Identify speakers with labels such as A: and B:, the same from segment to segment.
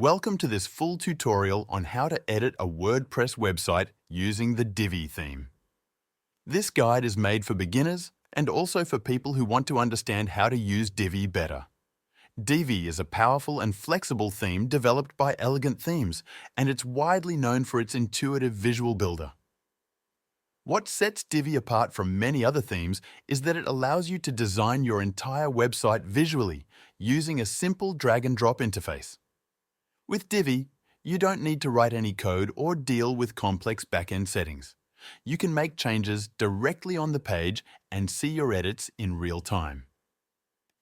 A: Welcome to this full tutorial on how to edit a WordPress website using the Divi theme. This guide is made for beginners and also for people who want to understand how to use Divi better. Divi is a powerful and flexible theme developed by Elegant Themes, and it's widely known for its intuitive visual builder. What sets Divi apart from many other themes is that it allows you to design your entire website visually using a simple drag-and-drop interface. With Divi, you don't need to write any code or deal with complex back-end settings. You can make changes directly on the page and see your edits in real time.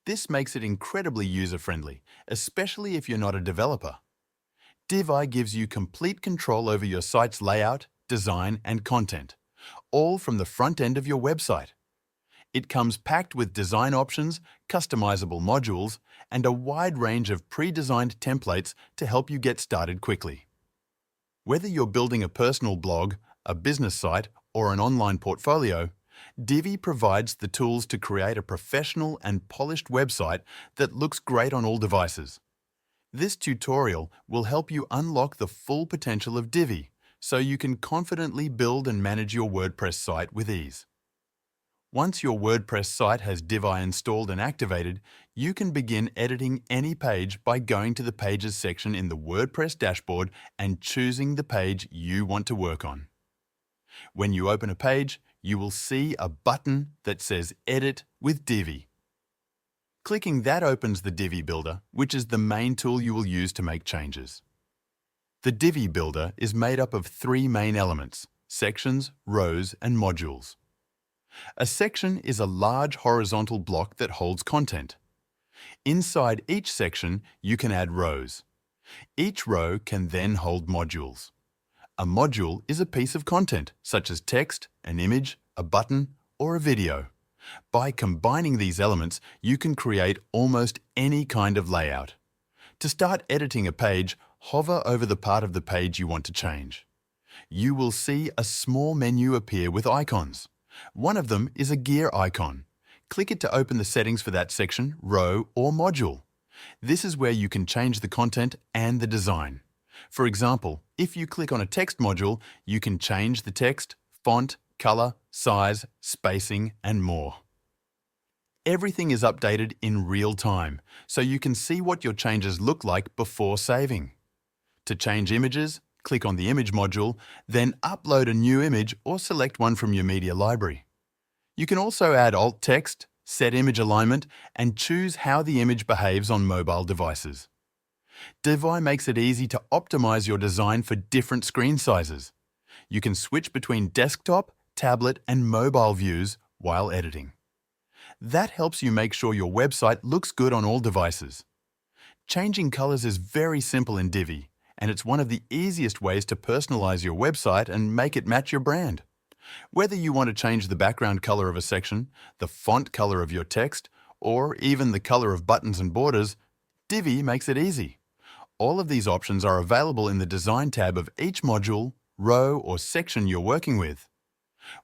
A: This makes it incredibly user-friendly, especially if you're not a developer. Divi gives you complete control over your site's layout, design, and content, all from the front end of your website. It comes packed with design options, customizable modules, and a wide range of pre-designed templates to help you get started quickly. Whether you're building a personal blog, a business site, or an online portfolio, Divi provides the tools to create a professional and polished website that looks great on all devices. This tutorial will help you unlock the full potential of Divi so you can confidently build and manage your WordPress site with ease. Once your WordPress site has Divi installed and activated, you can begin editing any page by going to the Pages section in the WordPress dashboard and choosing the page you want to work on. When you open a page, you will see a button that says Edit with Divi. Clicking that opens the Divi Builder, which is the main tool you will use to make changes. The Divi Builder is made up of three main elements: sections, rows, and modules. A section is a large horizontal block that holds content. Inside each section, you can add rows. Each row can then hold modules. A module is a piece of content, such as text, an image, a button, or a video. By combining these elements, you can create almost any kind of layout. To start editing a page, hover over the part of the page you want to change. You will see a small menu appear with icons. One of them is a gear icon. Click it to open the settings for that section, row, or module. This is where you can change the content and the design. For example, if you click on a text module, you can change the text, font, color, size, spacing, and more. Everything is updated in real time, so you can see what your changes look like before saving. To change images, click on the Image module, then upload a new image or select one from your media library. You can also add alt text, set image alignment, and choose how the image behaves on mobile devices. Divi makes it easy to optimize your design for different screen sizes. You can switch between desktop, tablet, and mobile views while editing. That helps you make sure your website looks good on all devices. Changing colors is very simple in Divi, and it's one of the easiest ways to personalize your website and make it match your brand. Whether you want to change the background color of a section, the font color of your text, or even the color of buttons and borders, Divi makes it easy. All of these options are available in the Design tab of each module, row, or section you're working with.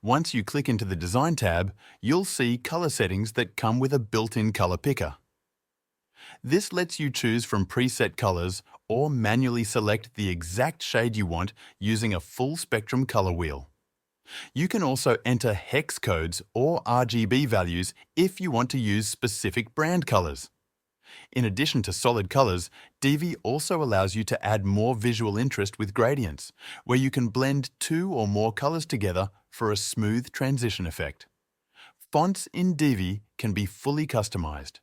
A: Once you click into the Design tab, you'll see color settings that come with a built-in color picker. This lets you choose from preset colors or manually select the exact shade you want using a full spectrum color wheel. You can also enter hex codes or RGB values if you want to use specific brand colors. In addition to solid colors, Divi also allows you to add more visual interest with gradients, where you can blend two or more colors together for a smooth transition effect. Fonts in Divi can be fully customized.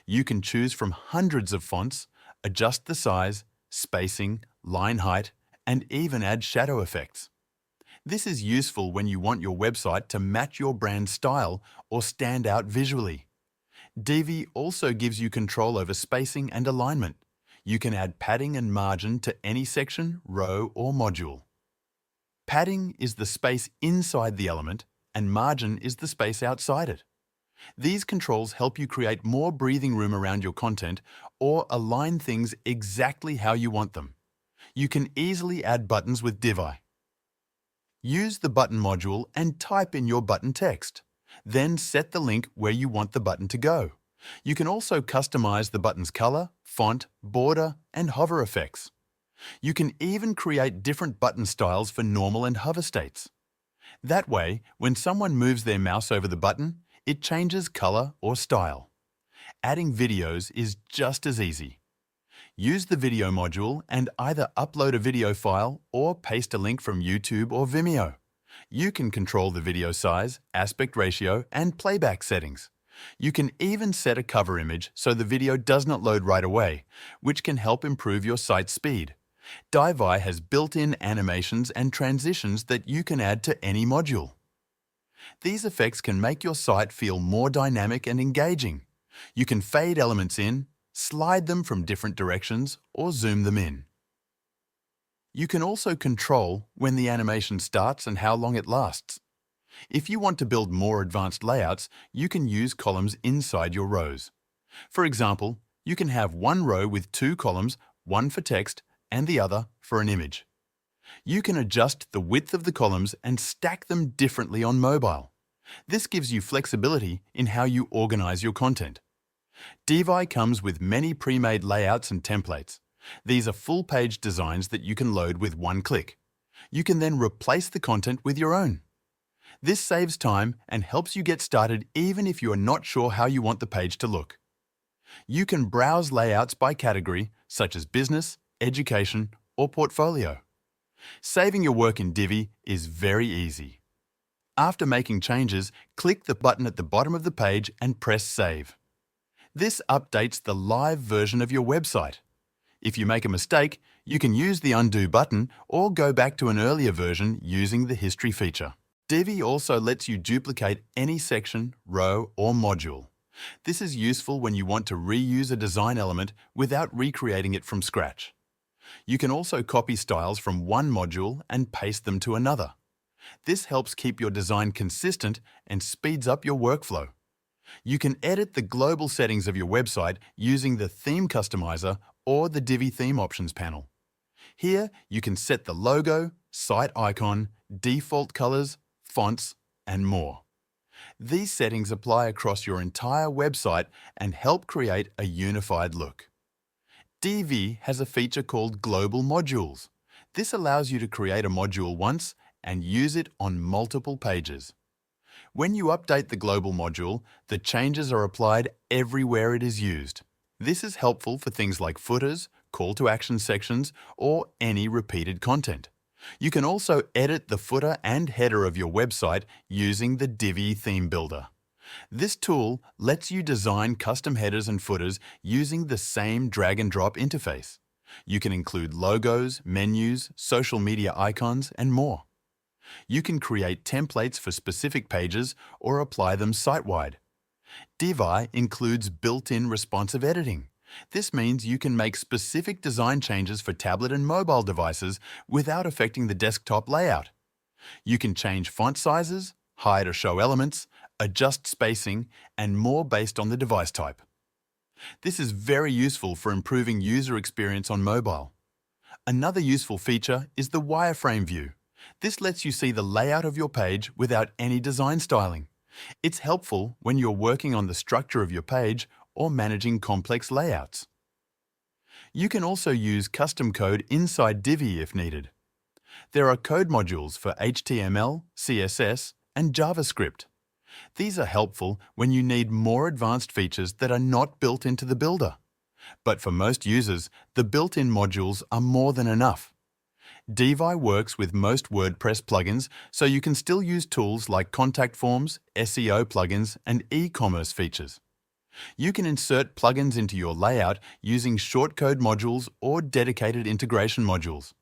A: You can choose from hundreds of fonts, adjust the size, spacing, line height, and even add shadow effects. This is useful when you want your website to match your brand style or stand out visually. Divi also gives you control over spacing and alignment. You can add padding and margin to any section, row, or module. Padding is the space inside the element, and margin is the space outside it. These controls help you create more breathing room around your content or align things exactly how you want them. You can easily add buttons with Divi. Use the button module and type in your button text. Then set the link where you want the button to go. You can also customize the button's color, font, border, and hover effects. You can even create different button styles for normal and hover states. That way, when someone moves their mouse over the button, it changes color or style. Adding videos is just as easy. Use the video module and either upload a video file or paste a link from YouTube or Vimeo. You can control the video size, aspect ratio, and playback settings. You can even set a cover image so the video does not load right away, which can help improve your site's speed. Divi has built-in animations and transitions that you can add to any module. These effects can make your site feel more dynamic and engaging. You can fade elements in, slide them from different directions, or zoom them in. You can also control when the animation starts and how long it lasts. If you want to build more advanced layouts, you can use columns inside your rows. For example, you can have one row with two columns, one for text and the other for an image. You can adjust the width of the columns and stack them differently on mobile. This gives you flexibility in how you organize your content. Divi comes with many pre-made layouts and templates. These are full-page designs that you can load with one click. You can then replace the content with your own. This saves time and helps you get started even if you are not sure how you want the page to look. You can browse layouts by category, such as business, education, or portfolio. Saving your work in Divi is very easy. After making changes, click the button at the bottom of the page and press Save. This updates the live version of your website. If you make a mistake, you can use the Undo button or go back to an earlier version using the History feature. Divi also lets you duplicate any section, row, or module. This is useful when you want to reuse a design element without recreating it from scratch. You can also copy styles from one module and paste them to another. This helps keep your design consistent and speeds up your workflow. You can edit the global settings of your website using the Theme Customizer or the Divi Theme Options panel. Here, you can set the logo, site icon, default colors, fonts, and more. These settings apply across your entire website and help create a unified look. Divi has a feature called Global Modules. This allows you to create a module once and use it on multiple pages. When you update the global module, the changes are applied everywhere it is used. This is helpful for things like footers, call to action sections, or any repeated content. You can also edit the footer and header of your website using the Divi Theme Builder. This tool lets you design custom headers and footers using the same drag and drop interface. You can include logos, menus, social media icons, and more. You can create templates for specific pages or apply them site-wide. Divi includes built-in responsive editing. This means you can make specific design changes for tablet and mobile devices without affecting the desktop layout. You can change font sizes, hide or show elements, adjust spacing, and more based on the device type. This is very useful for improving user experience on mobile. Another useful feature is the wireframe view. This lets you see the layout of your page without any design styling. It's helpful when you're working on the structure of your page or managing complex layouts. You can also use custom code inside Divi if needed. There are code modules for HTML, CSS, and JavaScript. These are helpful when you need more advanced features that are not built into the builder. But for most users, the built-in modules are more than enough. Divi works with most WordPress plugins, so you can still use tools like contact forms, SEO plugins, and e-commerce features. You can insert plugins into your layout using shortcode modules or dedicated integration modules.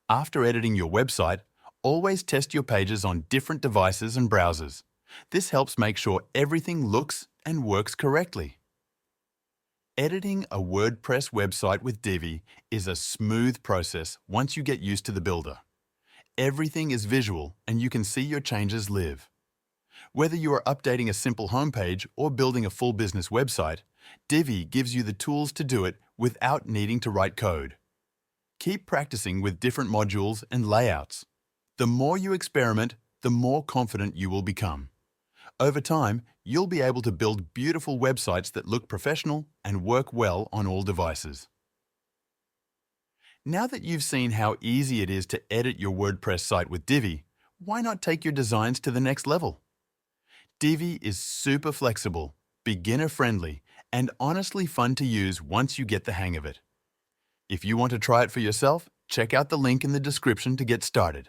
A: After editing your website, always test your pages on different devices and browsers. This helps make sure everything looks and works correctly. Editing a WordPress website with Divi is a smooth process once you get used to the builder. Everything is visual and you can see your changes live. Whether you are updating a simple homepage or building a full business website, Divi gives you the tools to do it without needing to write code. Keep practicing with different modules and layouts. The more you experiment, the more confident you will become. Over time, you'll be able to build beautiful websites that look professional and work well on all devices. Now that you've seen how easy it is to edit your WordPress site with Divi, why not take your designs to the next level? Divi is super flexible, beginner-friendly, and honestly fun to use once you get the hang of it. If you want to try it for yourself, check out the link in the description to get started.